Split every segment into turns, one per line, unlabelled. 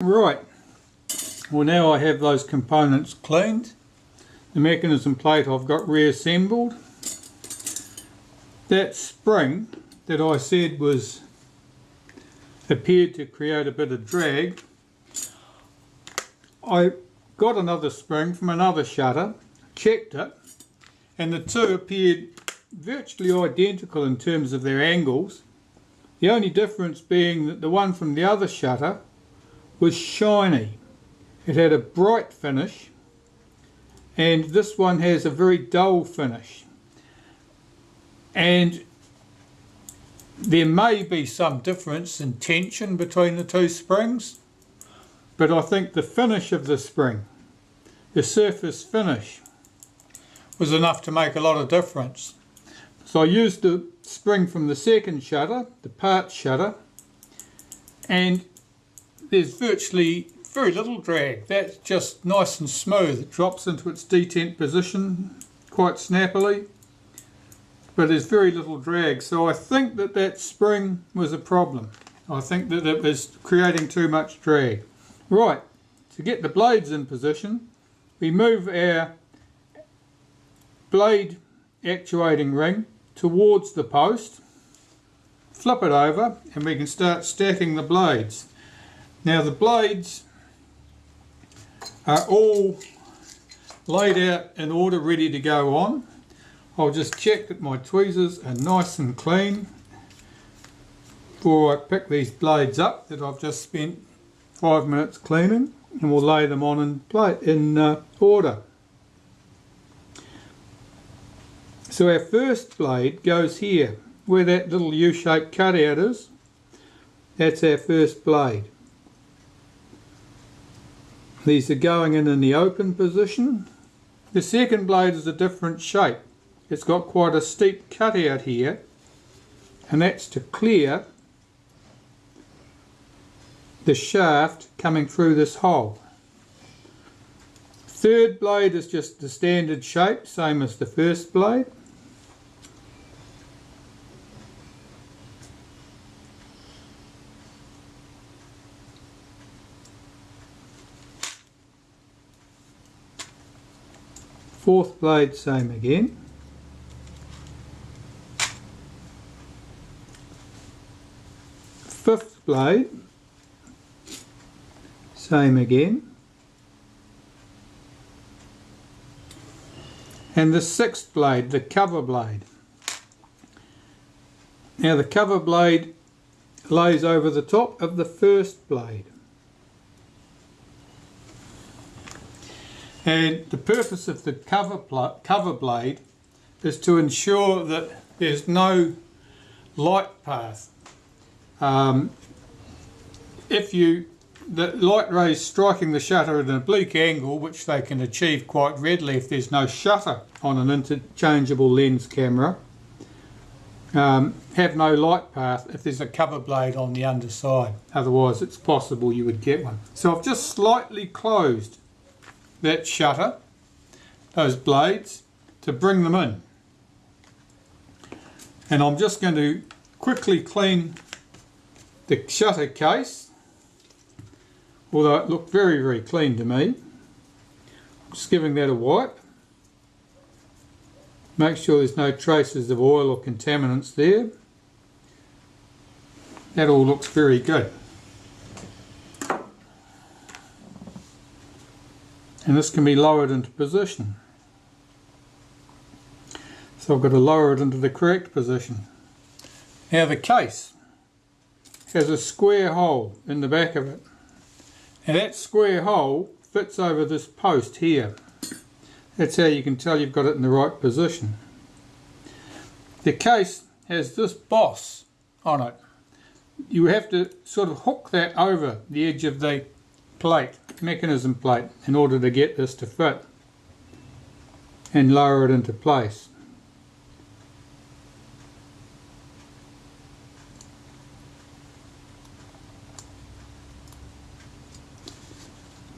Right, well now I have those components cleaned. The mechanism plate I've got reassembled. That spring that I said appeared to create a bit of drag, I got another spring from another shutter, checked it, and the two appeared virtually identical in terms of their angles. The only difference being that the one from the other shutter was shiny. It had a bright finish, and this one has a very dull finish. And there may be some difference in tension between the two springs, but I think the finish of the spring, the surface finish, was enough to make a lot of difference. So I used the spring from the second shutter, the part shutter, and there's virtually very little drag. That's just nice and smooth. It drops into its detent position quite snappily, but there's very little drag. So I think that that spring was a problem. I think that it was creating too much drag. Right, to get the blades in position, we move our blade actuating ring towards the post, flip it over, and we can start stacking the blades. Now the blades are all laid out in order, ready to go on. I'll just check that my tweezers are nice and clean before I pick these blades up that I've just spent 5 minutes cleaning, and we'll lay them on in order. So our first blade goes here, where that little U-shaped cutout is. That's our first blade. These are going in the open position. The second blade is a different shape. It's got quite a steep cutout here, and that's to clear the shaft coming through this hole. Third blade is just the standard shape, same as the first blade. Fourth blade, same again. Fifth blade, same again. And the sixth blade, the cover blade. Now the cover blade lays over the top of the first blade. And the purpose of the cover blade is to ensure that there's no light path. The light rays striking the shutter at an oblique angle, which they can achieve quite readily if there's no shutter on an interchangeable lens camera, have no light path if there's a cover blade on the underside. Otherwise it's possible you would get one. So I've just slightly closed that shutter, those blades, to bring them in. And I'm just going to quickly clean the shutter case, although it looked very, very clean to me. Just giving that a wipe. Make sure there's no traces of oil or contaminants there. That all looks very good. And this can be lowered into position. So I've got to lower it into the correct position. Now the case has a square hole in the back of it, and that square hole fits over this post here. That's how you can tell you've got it in the right position. The case has this boss on it. You have to sort of hook that over the edge of the plate, mechanism plate, in order to get this to fit and lower it into place.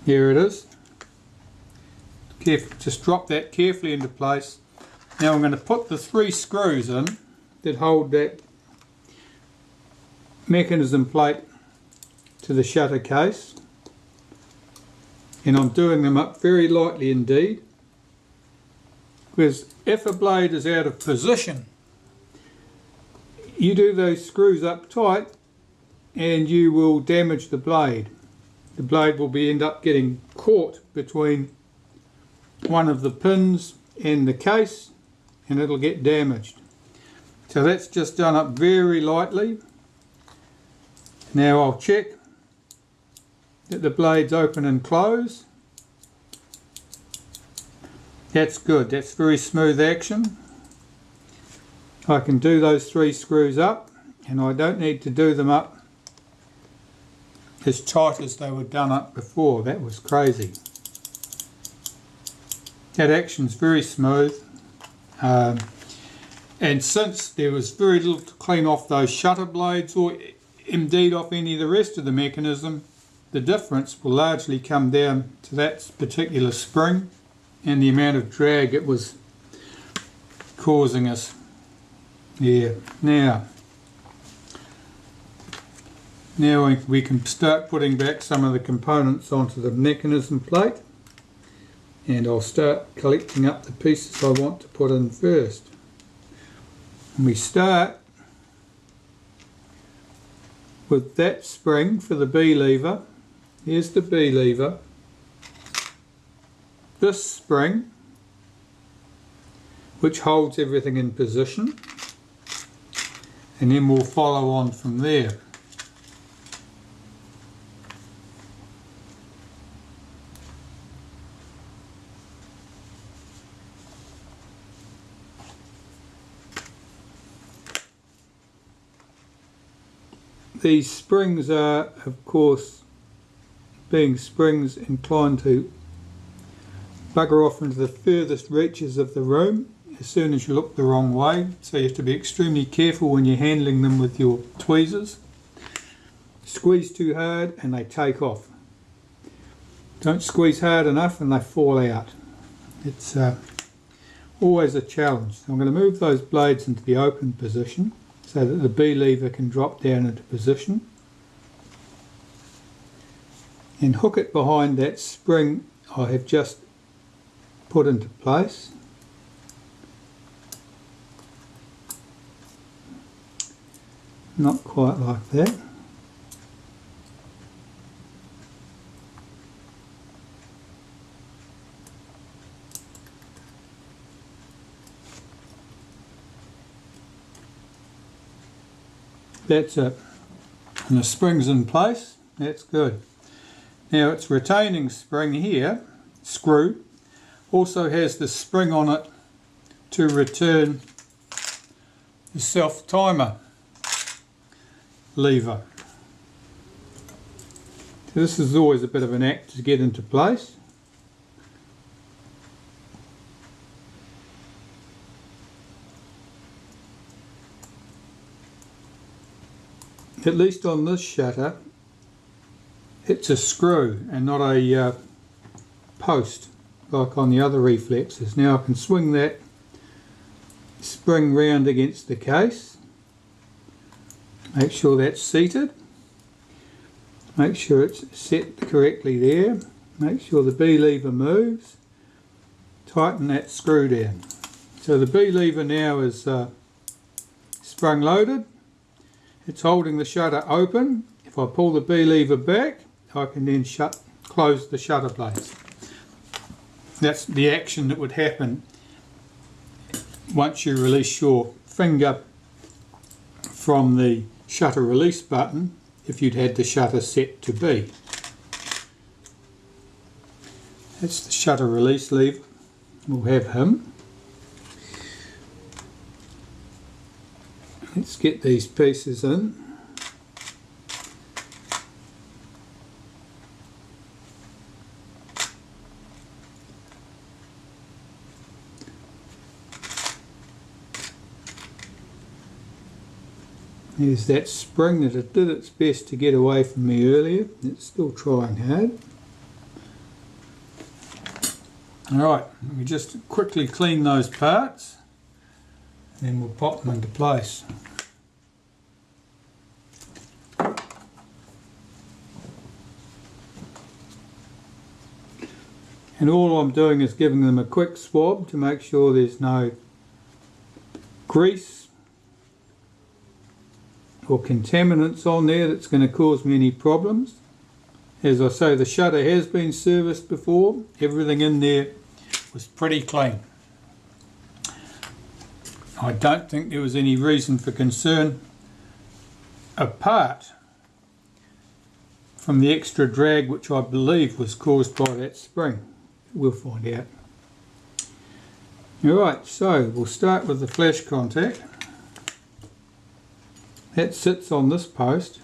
Here it is. Just drop that carefully into place. Now I'm going to put the 3 screws in that hold that mechanism plate to the shutter case. and I'm doing them up very lightly indeed, because if a blade is out of position, you do those screws up tight and you will damage the blade. The blade will end up getting caught between one of the pins and the case, and it'll get damaged. So that's just done up very lightly. Now I'll check that the blades open and close. That's good, that's very smooth action. I can do those 3 screws up, and I don't need to do them up as tight as they were done up before. That was crazy. That action's very smooth, and since there was very little to clean off those shutter blades or indeed off any of the rest of the mechanism, the difference will largely come down to that particular spring and the amount of drag it was causing us. Yeah, now we can start putting back some of the components onto the mechanism plate, and I'll start collecting up the pieces I want to put in first. And we start with that spring for the B lever. Here's the B lever. This spring, which holds everything in position, and then we'll follow on from there. These springs are, of course, being springs, inclined to bugger off into the furthest reaches of the room as soon as you look the wrong way, so you have to be extremely careful when you're handling them with your tweezers. Squeeze too hard and they take off. Don't squeeze hard enough and they fall out. It's always a challenge. So I'm going to move those blades into the open position so that the B lever can drop down into position, and hook it behind that spring I have just put into place. Not quite like that. That's it. And the spring's in place. That's good. Now its retaining spring here, screw, also has the spring on it to return the self-timer lever. So this is always a bit of an act to get into place. At least on this shutter, it's a screw and not a post like on the other reflexes. Now I can swing that spring round against the case, make sure that's seated, make sure it's set correctly there, make sure the B lever moves, tighten that screw down. So the B lever now is sprung loaded. It's holding the shutter open. If I pull the B lever back, I can then close the shutter blades. That's the action that would happen once you release your finger from the shutter release button if you'd had the shutter set to B. That's the shutter release lever. We'll have him. Let's get these pieces in. There's that spring that it did its best to get away from me earlier. It's still trying hard. Alright, let me just quickly clean those parts, and then we'll pop them into place. And all I'm doing is giving them a quick swab to make sure there's no grease or contaminants on there that's going to cause me any problems. As I say, the shutter has been serviced before. Everything in there was pretty clean. I don't think there was any reason for concern apart from the extra drag, which I believe was caused by that spring. We'll find out. Alright, so we'll start with the flash contact. That sits on this post.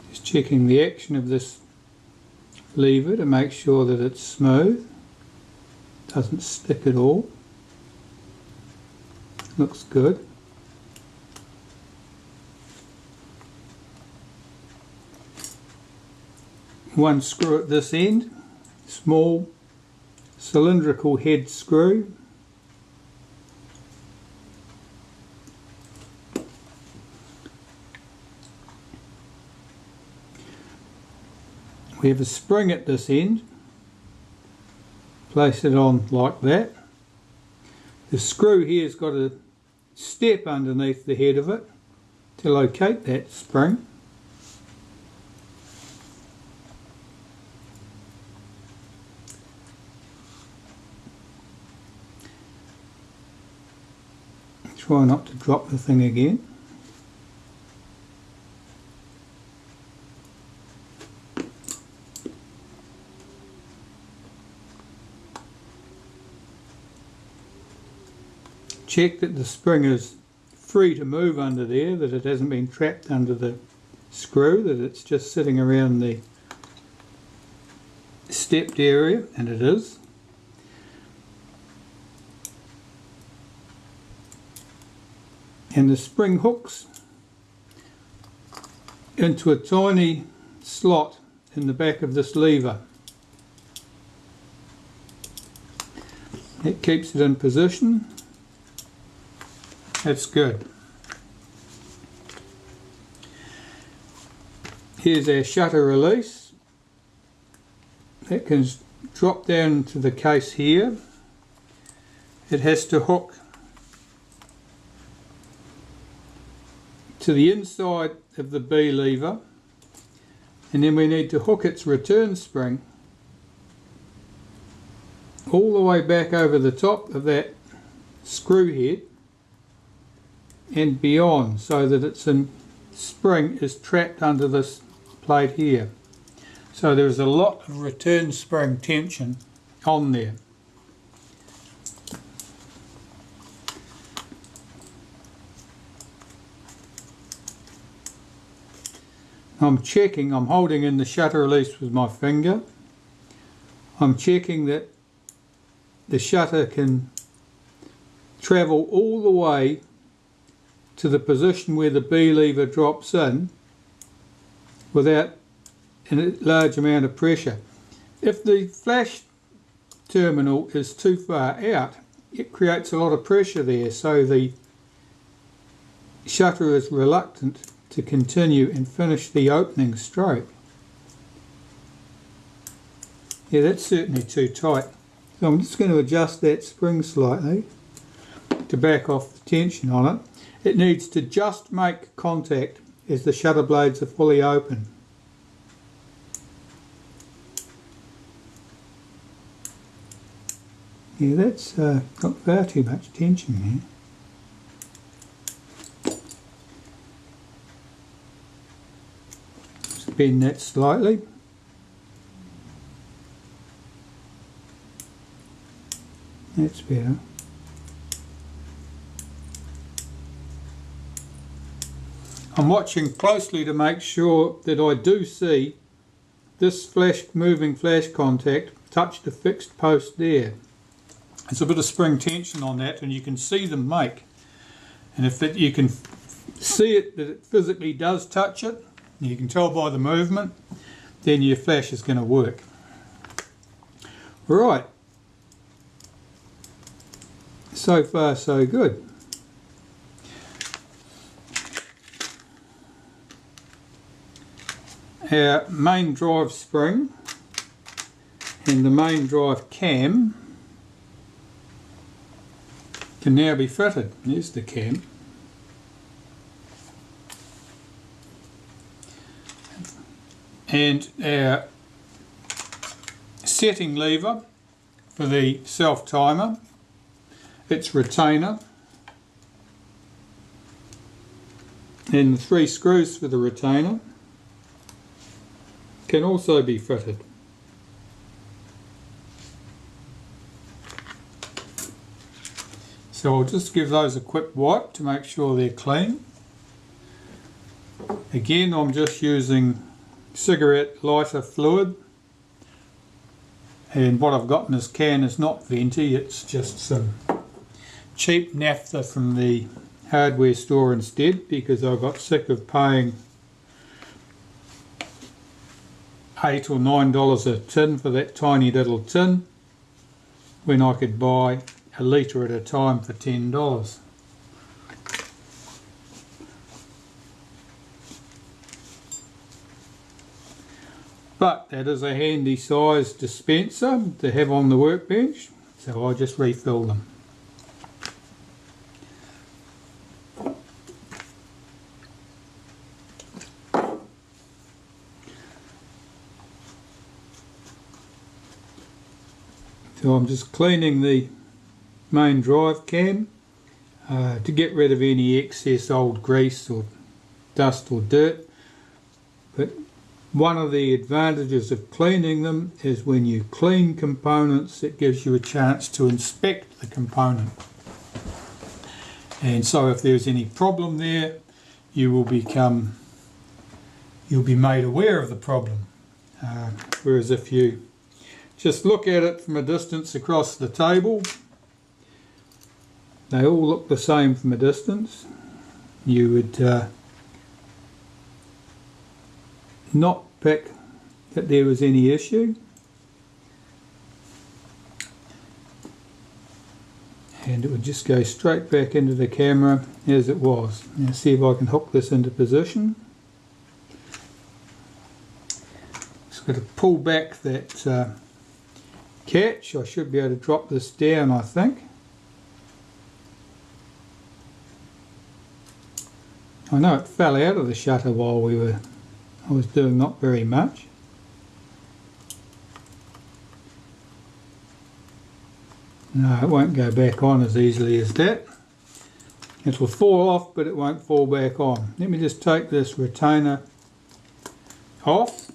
Just checking the action of this lever to make sure that it's smooth, doesn't stick at all. Looks good. One screw at this end, small cylindrical head screw. We have a spring at this end. Place it on like that. The screw here's got a step underneath the head of it to locate that spring. Try not to drop the thing again. Check that the spring is free to move under there, that it hasn't been trapped under the screw, that it's just sitting around the stepped area, and it is. And the spring hooks into a tiny slot in the back of this lever. It keeps it in position. That's good. Here's our shutter release. That can drop down to the case here. It has to hook to the inside of the B lever, and then we need to hook its return spring all the way back over the top of that screw head and beyond, so that its spring is trapped under this plate here. So there's a lot of return spring tension on there. I'm checking, I'm holding in the shutter release with my finger. I'm checking that the shutter can travel all the way to the position where the B lever drops in without a large amount of pressure. If the flash terminal is too far out, it creates a lot of pressure there, so the shutter is reluctant to continue and finish the opening stroke. Yeah, that's certainly too tight. So I'm just going to adjust that spring slightly to back off the tension on it. It needs to just make contact as the shutter blades are fully open. Yeah, that's got far too much tension there. Just bend that slightly. That's better. I'm watching closely to make sure that I do see this moving flash contact touch the fixed post there. There's a bit of spring tension on that, and you can see them make. And if you can see it, that it physically does touch it, you can tell by the movement, then your flash is going to work. Right, so far so good. Our main drive spring and the main drive cam can now be fitted. There's the cam. And our setting lever for the self timer, its retainer, and the 3 screws for the retainer can also be fitted. So I'll just give those a quick wipe to make sure they're clean. Again, I'm just using cigarette lighter fluid, and what I've got in this can is not venti, it's just some cheap naphtha from the hardware store instead, because I got sick of paying $8 or $9 a tin for that tiny little tin when I could buy a litre at a time for $10. But that is a handy size dispenser to have on the workbench, so I just refill them. So I'm just cleaning the main drive cam to get rid of any excess old grease or dust or dirt. But one of the advantages of cleaning them is when you clean components, it gives you a chance to inspect the component. And so if there's any problem there, you'll be made aware of the problem. Whereas if you just look at it from a distance across the table, they all look the same from a distance. You would not pick that there was any issue. And it would just go straight back into the camera as it was. Now see if I can hook this into position. Just got to pull back that catch. I should be able to drop this down, I think. I know it fell out of the shutter while I was doing not very much. No, it won't go back on as easily as that. It will fall off, but it won't fall back on. Let me just take this retainer off.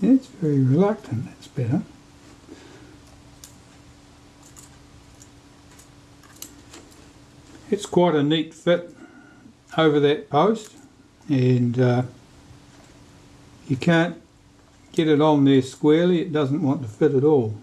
It's very reluctant, that's better. It's quite a neat fit over that post, and you can't get it on there squarely, it doesn't want to fit at all.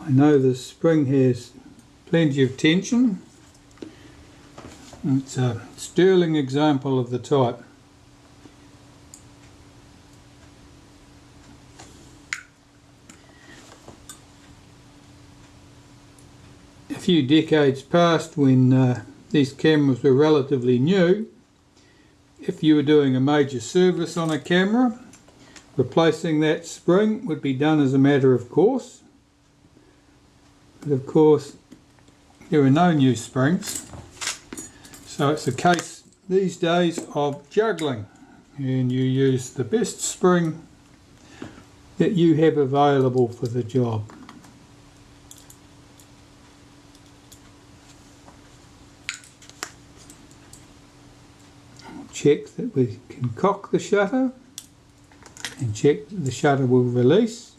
I know the spring has plenty of tension. It's a sterling example of the type. A few decades past, when these cameras were relatively new, if you were doing a major service on a camera, replacing that spring would be done as a matter of course. But of course, there are no new springs. So it's a case these days of juggling, and you use the best spring that you have available for the job. Check that we can cock the shutter and check that the shutter will release.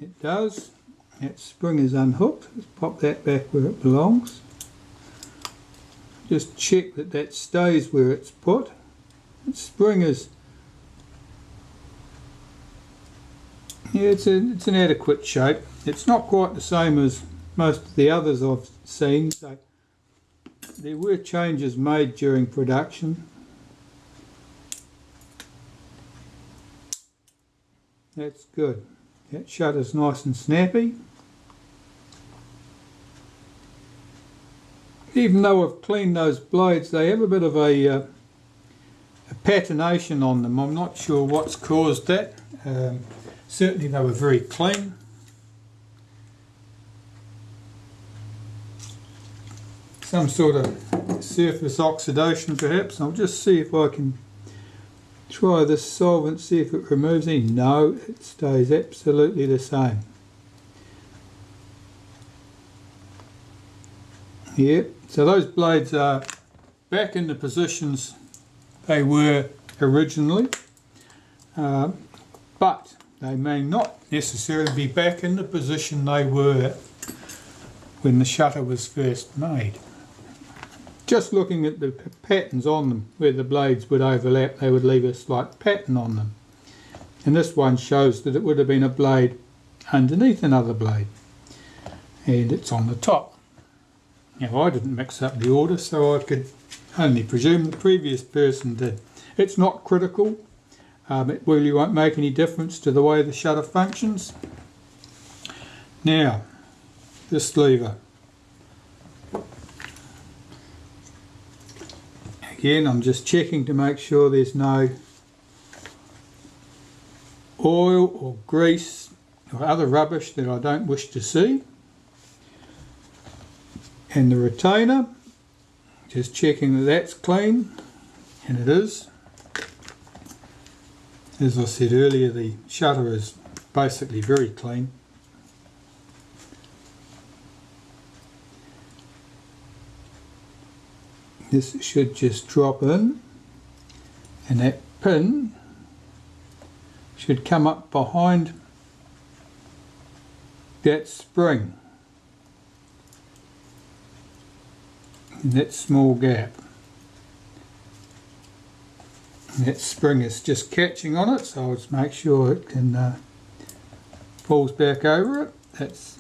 It does. That spring is unhooked. Let's pop that back where it belongs. Just check that that stays where it's put. That spring is, yeah, it's an adequate shape. It's not quite the same as most of the others I've seen. So there were changes made during production. That's good. That shutter's nice and snappy. Even though I've cleaned those blades, they have a bit of a patination on them. I'm not sure what's caused that. Certainly they were very clean. Some sort of surface oxidation perhaps. I'll just see if I can try this solvent, see if it removes any. No, it stays absolutely the same. Yep, so those blades are back in the positions they were originally, but they may not necessarily be back in the position they were when the shutter was first made. Just looking at the patterns on them, where the blades would overlap, they would leave a slight pattern on them. And this one shows that it would have been a blade underneath another blade. And it's on the top. Now I didn't mix up the order, so I could only presume the previous person did. It's not critical. It really won't make any difference to the way the shutter functions. Now, this lever. Again, I'm just checking to make sure there's no oil or grease or other rubbish that I don't wish to see. And the retainer, just checking that that's clean, and it is. As I said earlier, the shutter is basically very clean. This should just drop in, and that pin should come up behind that spring in that small gap. And that spring is just catching on it, so I'll just make sure it can falls back over it. It's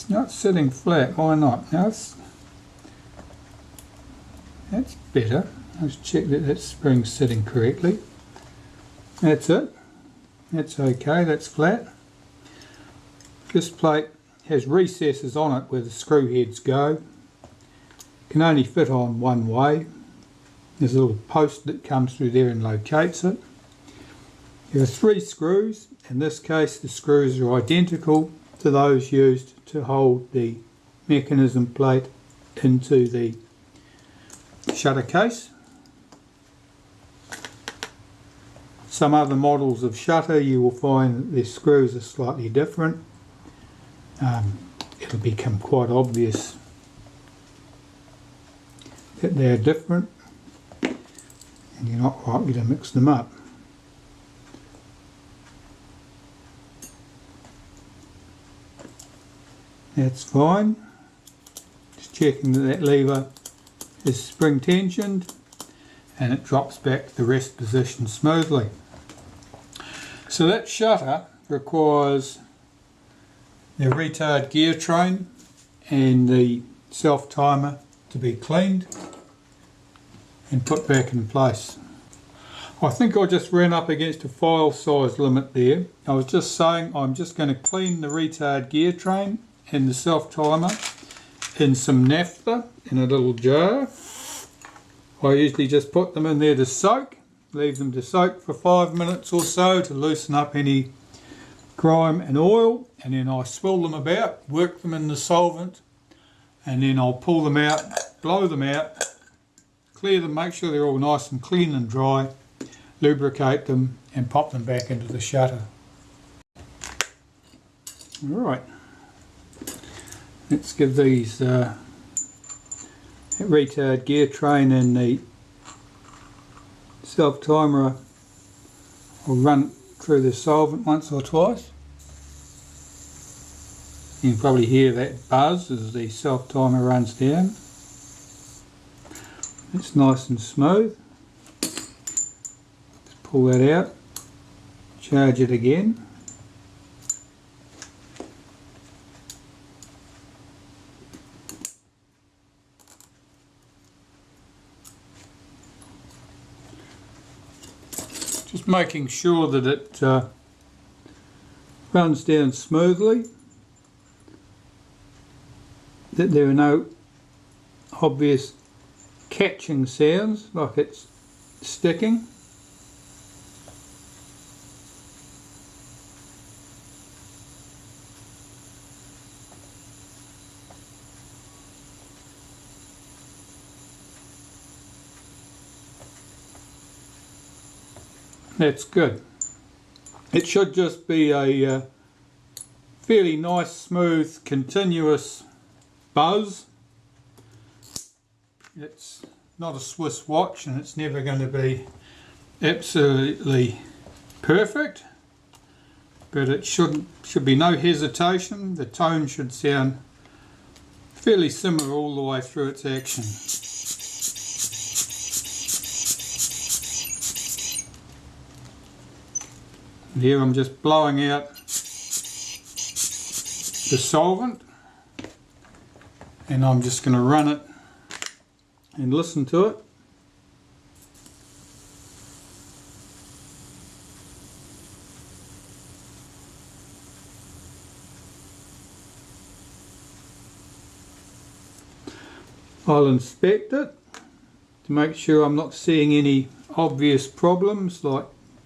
not sitting flat. Why not? Now that's better. Let's check that that spring's sitting correctly. That's it. That's okay. That's flat. This plate has recesses on it where the screw heads go. Can only fit on one way. There's a little post that comes through there and locates it. There are 3 screws. In this case, the screws are identical to those used to hold the mechanism plate into the shutter case. Some other models of shutter, you will find that their screws are slightly different. It'll become quite obvious that they're different, and you're not likely to mix them up. That's fine. Just checking that that lever is spring tensioned and it drops back to the rest position smoothly. So that shutter requires the retard gear train and the self timer to be cleaned and put back in place. I think I just ran up against a file size limit there. I was just saying I'm just going to clean the retard gear train and the self timer in some naphtha in a little jar. I usually just put them in there to soak, leave them to soak for 5 minutes or so to loosen up any grime and oil, and then I swill them about, work them in the solvent, and then I'll pull them out, blow them out, clear them, make sure they're all nice and clean and dry, lubricate them and pop them back into the shutter. Alright, let's give these retard gear train and the self timer, I'll run through the solvent once or twice. You can probably hear that buzz as the self timer runs down. It's nice and smooth. Just pull that out, charge it again. Just making sure that it runs down smoothly, that there are no obvious catching sounds like it's sticking. That's good. It should just be a fairly nice, smooth, continuous buzz. It's not a Swiss watch and it's never going to be absolutely perfect, but it should be no hesitation. The tone should sound fairly similar all the way through its action. Here I'm just blowing out the solvent, and I'm just going to run it and listen to it. I'll inspect it to make sure I'm not seeing any obvious problems like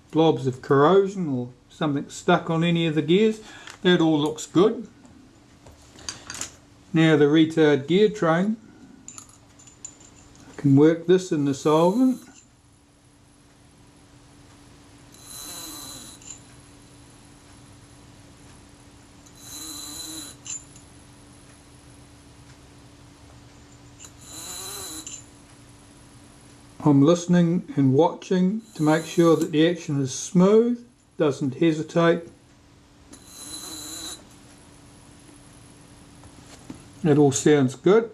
blobs of corrosion or something stuck on any of the gears. That all looks good. Now the retard gear train, I can work this in the solvent. I'm listening and watching to make sure that the action is smooth, doesn't hesitate. It all sounds good.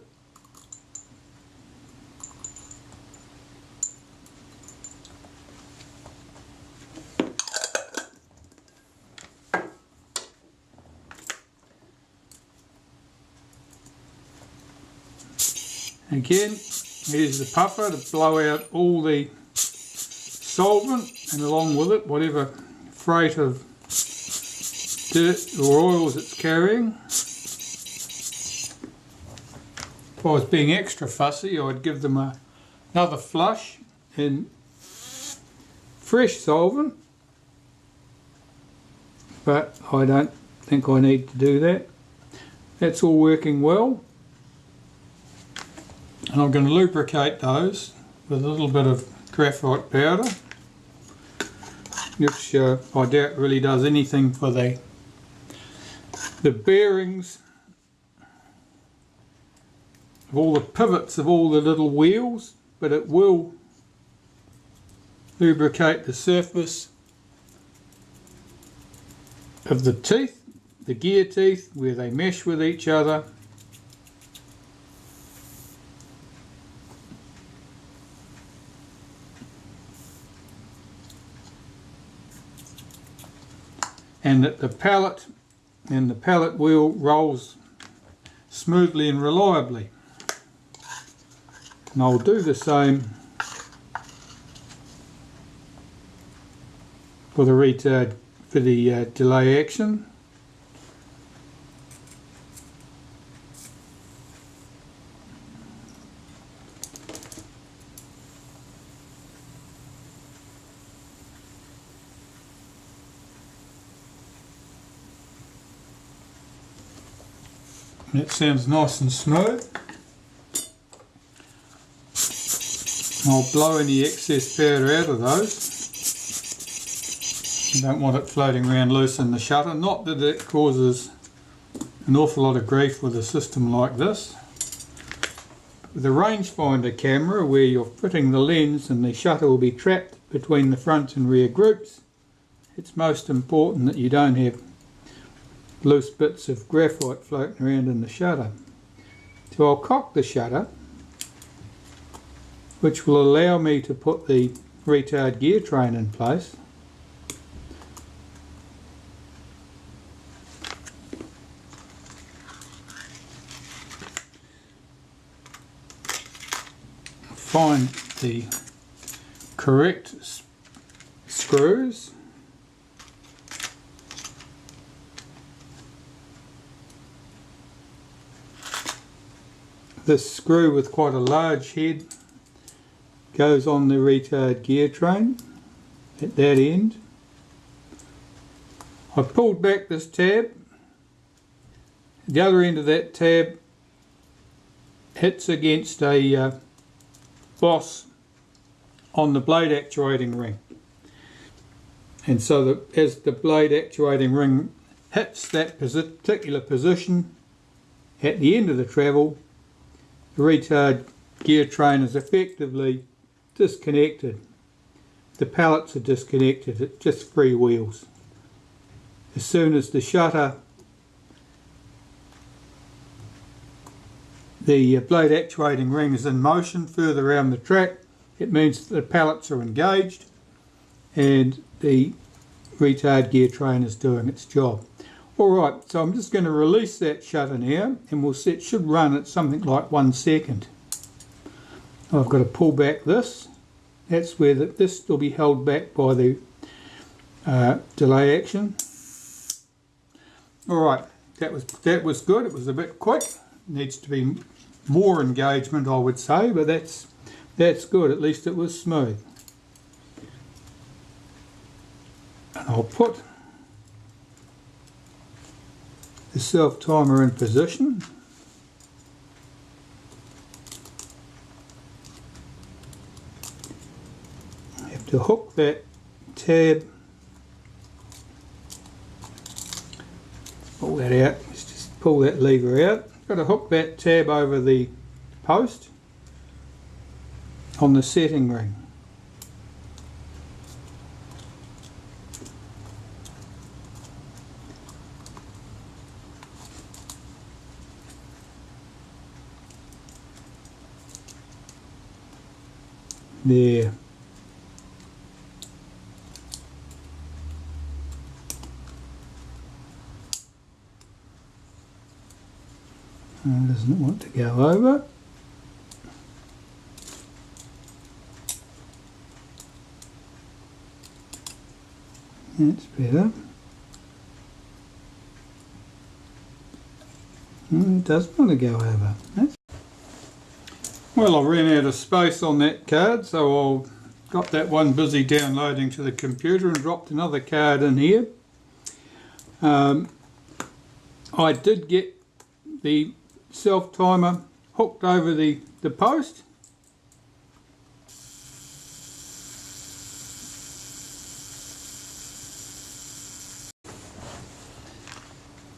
Again, here's the puffer to blow out all the solvent and along with it whatever freight of dirt or oils it's carrying. If I was being extra fussy, I would give them another flush in fresh solvent, but I don't think I need to do that. That's all working well. And I'm going to lubricate those with a little bit of graphite powder, which I doubt really does anything for the bearings of all the pivots of all the little wheels, but it will lubricate the surface of the teeth, the gear teeth, where they mesh with each other. And that the pallet and the pallet wheel rolls smoothly and reliably. And I'll do the same for the delay action. And it sounds nice and smooth. I'll blow any excess powder out of those. You don't want it floating around loose in the shutter. Not that it causes an awful lot of grief with a system like this. With a rangefinder camera where you're fitting the lens and the shutter will be trapped between the front and rear groups, it's most important that you don't have loose bits of graphite floating around in the shutter. So I'll cock the shutter, which will allow me to put the retard gear train in place. Find the correct screws. This screw with quite a large head goes on the retard gear train at that end. I pulled back this tab. The other end of that tab hits against a boss on the blade actuating ring, and so that as the blade actuating ring hits that particular position at the end of the travel, the retard gear train is effectively disconnected. The pallets are disconnected, it just freewheels. As soon as the shutter, the blade actuating ring is in motion further around the track, it means that the pallets are engaged and the retard gear train is doing its job. Alright, so I'm just going to release that shutter now, and we'll see it should run at something like 1 second. I've got to pull back this. That's where this will be held back by the delay action. Alright, that was good. It was a bit quick. Needs to be more engagement, I would say, but that's good. At least it was smooth. And I'll put the self timer in position. I have to hook that tab. Pull that out. Let's just pull that lever out. Got to hook that tab over the post on the setting ring. There. Doesn't want to go over. That's better. It does want to go over. Well, I ran out of space on that card, so I got that one busy downloading to the computer and dropped another card in here. I did get the self timer hooked over the post.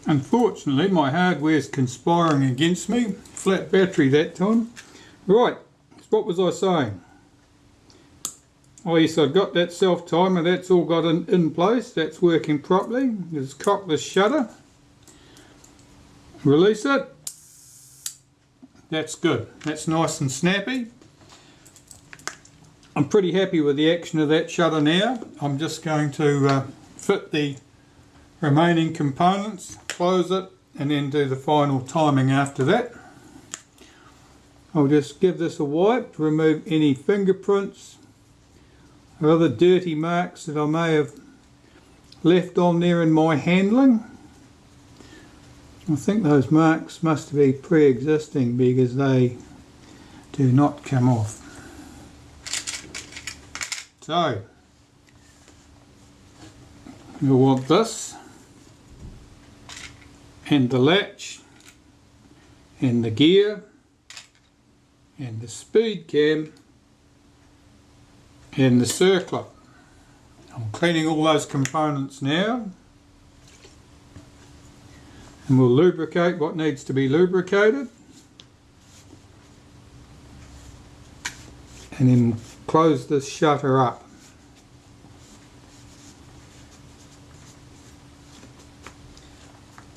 Unfortunately, my hardware is conspiring against me. Flat battery that time. Right, what was I saying? Oh yes, I've got that self timer, that's all got in place, that's working properly. Just cock the shutter, release it. That's good, that's nice and snappy. I'm pretty happy with the action of that shutter now. I'm just going to fit the remaining components, close it, and then do the final timing after that. I'll just give this a wipe to remove any fingerprints or other dirty marks that I may have left on there in my handling. I think those marks must be pre-existing because they do not come off. So, you'll want this and the latch and the gear and the speed cam and the circler. I'm cleaning all those components now, and we'll lubricate what needs to be lubricated, and then close this shutter up.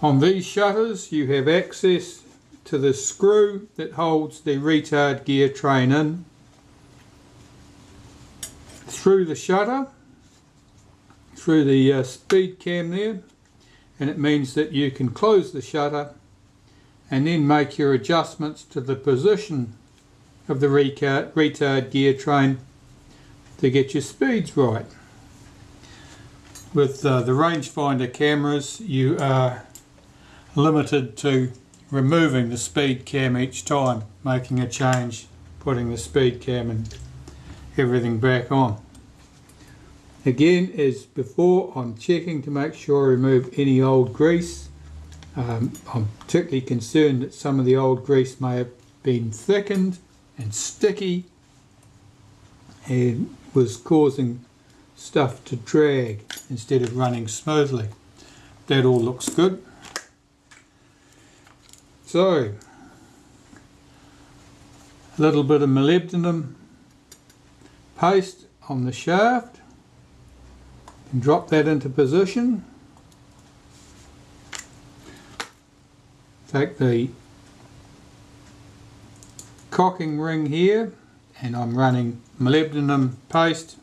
On these shutters you have access to the screw that holds the retard gear train in through the shutter, through the speed cam there, and it means that you can close the shutter and then make your adjustments to the position of the retard gear train to get your speeds right. With the rangefinder cameras you are limited to removing the speed cam each time, making a change, putting the speed cam and everything back on. Again, as before, I'm checking to make sure I remove any old grease. I'm particularly concerned that some of the old grease may have been thickened and sticky and was causing stuff to drag instead of running smoothly. That all looks good. So, a little bit of molybdenum paste on the shaft, and drop that into position. Take the cocking ring here, and I'm running molybdenum paste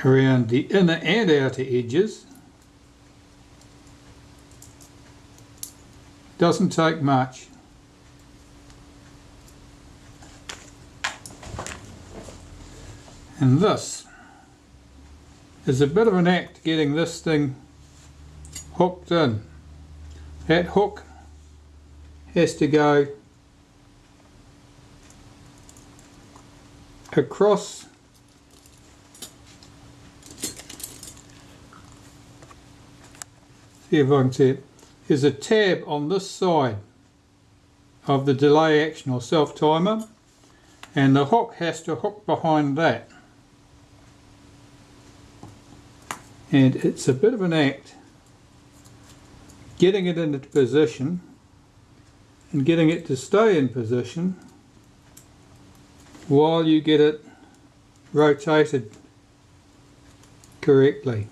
around the inner and outer edges. Doesn't take much. And this is a bit of an act getting this thing hooked in. That hook has to go across see if I can see it. There's a tab on this side of the delay action or self timer, and the hook has to hook behind that. And it's a bit of an act getting it into position and getting it to stay in position while you get it rotated correctly.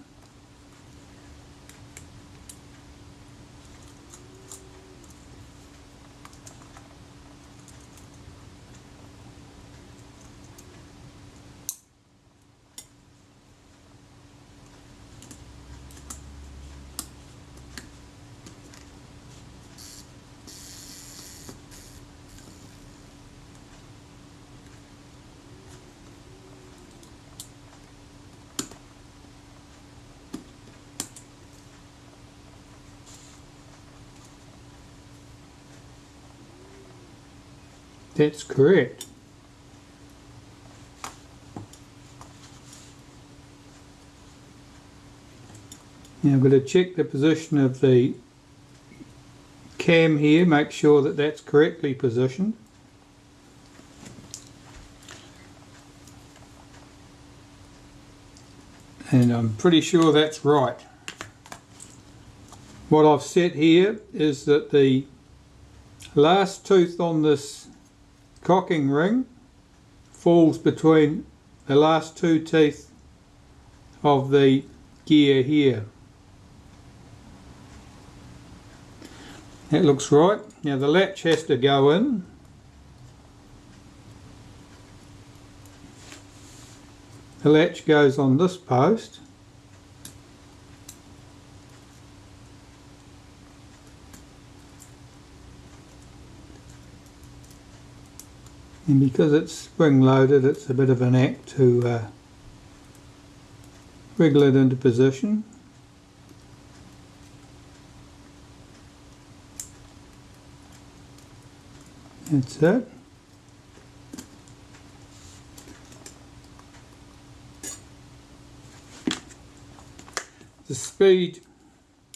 That's correct. Now I'm going to check the position of the cam here, make sure that that's correctly positioned. And I'm pretty sure that's right. What I've set here is that the last tooth on this cocking ring falls between the last two teeth of the gear here. That looks right. Now the latch has to go in. The latch goes on this post. And because it's spring loaded, it's a bit of an act to wriggle it into position. That's it. The speed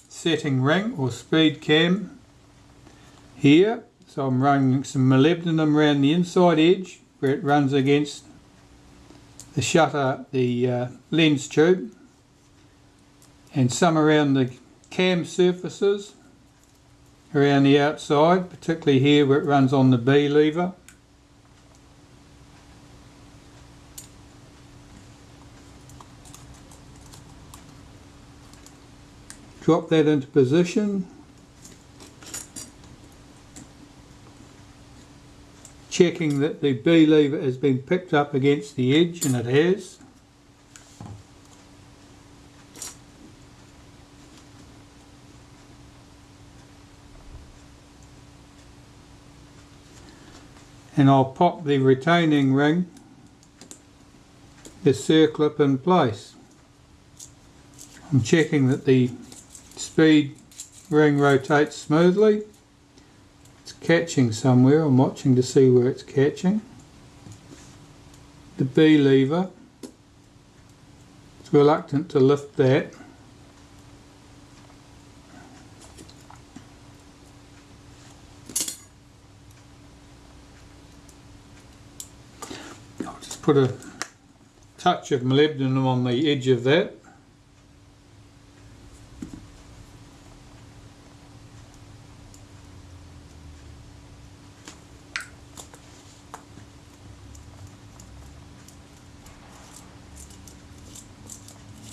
setting ring or speed cam here. So I'm running some molybdenum around the inside edge where it runs against the shutter, the lens tube, and some around the cam surfaces around the outside, particularly here where it runs on the B lever. Drop that into position. Checking that the B lever has been picked up against the edge, and it has. And I'll pop the retaining ring, the circlip, in place. I'm checking that the speed ring rotates smoothly. It's catching somewhere. I'm watching to see where it's catching. The B lever, it's reluctant to lift that. I'll just put a touch of molybdenum on the edge of that.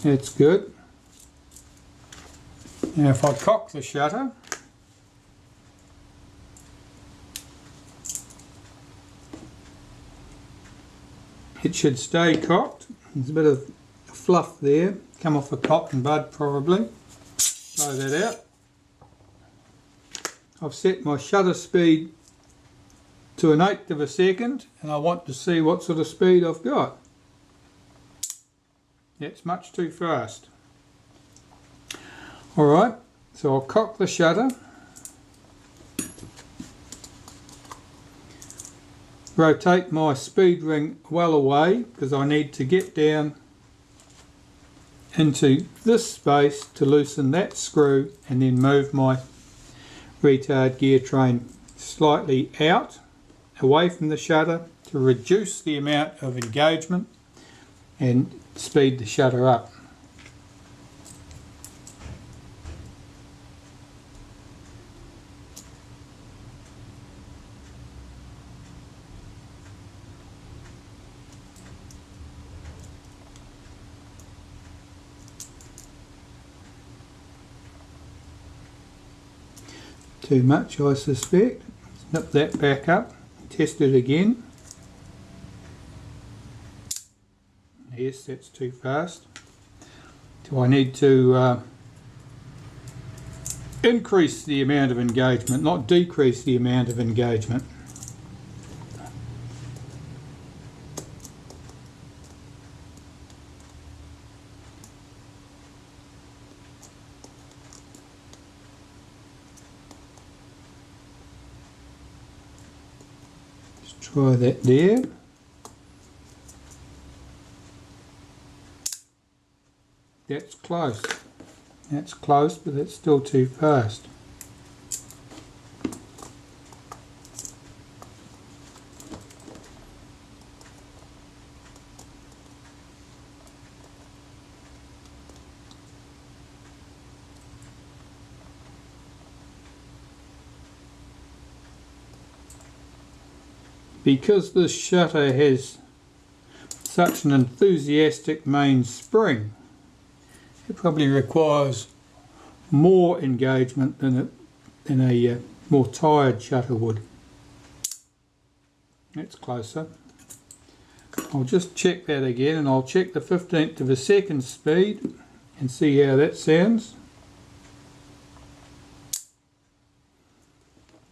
That's good. Now if I cock the shutter, it should stay cocked. There's a bit of fluff there, come off a cotton bud probably. Blow that out. I've set my shutter speed to 1/8 of a second, and I want to see what sort of speed I've got. That's much too fast. Alright, so I'll cock the shutter, rotate my speed ring well away because I need to get down into this space to loosen that screw, and then move my retard gear train slightly out, away from the shutter, to reduce the amount of engagement and speed the shutter up. Too much, I suspect. Snip that back up, test it again. Yes, that's too fast. Do I need to increase the amount of engagement, not decrease the amount of engagement? Let's try that there. That's close. That's close, but that's still too fast. Because this shutter has such an enthusiastic main spring, it probably requires more engagement than a more tired shutter would. That's closer. I'll just check that again, and I'll check the 1/15 of a second speed and see how that sounds.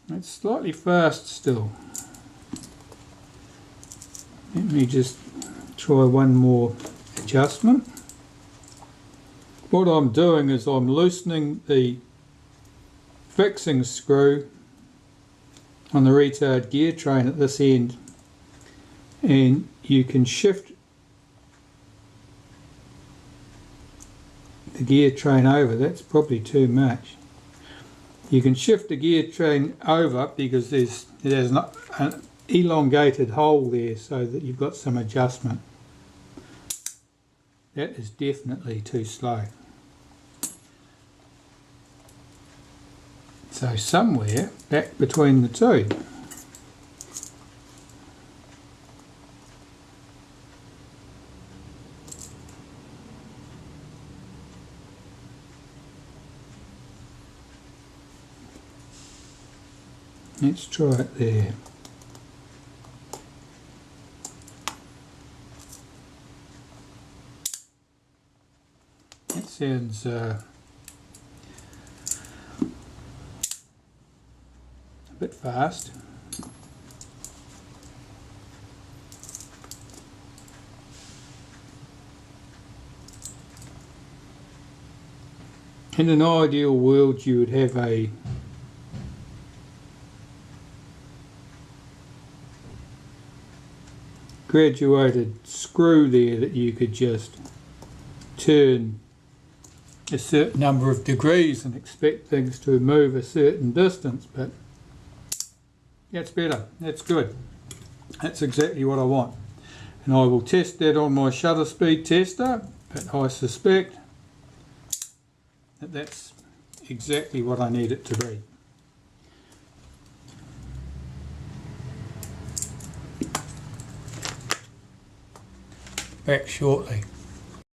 It's slightly fast still. Let me just try one more adjustment. What I'm doing is I'm loosening the fixing screw on the retard gear train at this end, and you can shift the gear train over. That's probably too much. You can shift the gear train over because it has an elongated hole there so that you've got some adjustment. That is definitely too slow. So somewhere back between the two. Let's try it there. That sounds a bit fast. In an ideal world you would have a graduated screw there that you could just turn a certain number of degrees and expect things to move a certain distance, but that's better, that's good, that's exactly what I want. And I will test that on my shutter speed tester, but I suspect that that's exactly what I need it to be. Back shortly.